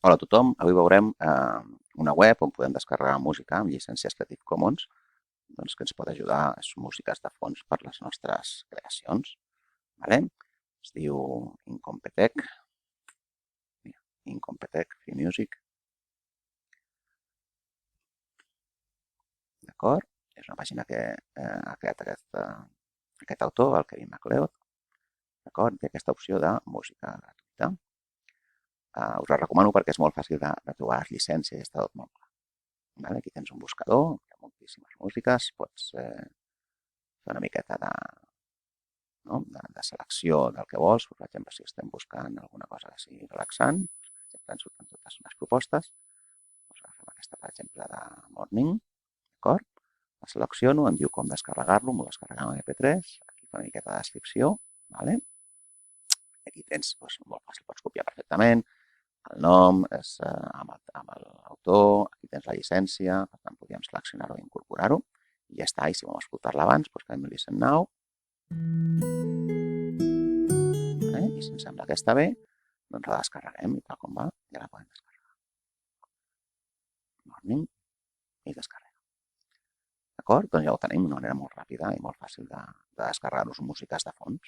Hola a tothom, avui veurem una web on podem descarregar música amb llicències Creative Commons, doncs, que ens pot ajudar a músiques de fons per les nostres creacions. Vale? Es diu Incompetech, Incompetech Free Music. D'acord? És una pàgina que ha creat aquest autor, el Kevin MacLeod. D'acord? Té aquesta opció de música gratuïta. Us la recomano perquè és molt fàcil de trobar les llicències i està tot molt clar. Vale? Aquí tens un buscador, hi ha moltíssimes músiques, pots fer una miqueta de selecció del que vols. Per exemple, si estem buscant alguna cosa que sigui relaxant, ens surten totes les propostes. Agafem aquesta, per exemple, de Morning, d'acord? La selecciono, em diu com descarregar-lo, m'ho descarreguem en MP3, aquí fa una miqueta de descripció, vale? Aquí tens, molt fàcil, pots copiar perfectament, el nom és amb l'autor, aquí tens la llicència, per tant podríem seleccionar-ho i incorporar-ho, i ja està. I si vam escoltar-la abans, doncs fem Listen Now, i si ens sembla que està bé, doncs la descarreguem i tal com va, ja la podem descarregar. Morning, i descarrega. D'acord? Doncs ja ho tenim d'una manera molt ràpida i molt fàcil de descarregar-nos músiques de fons.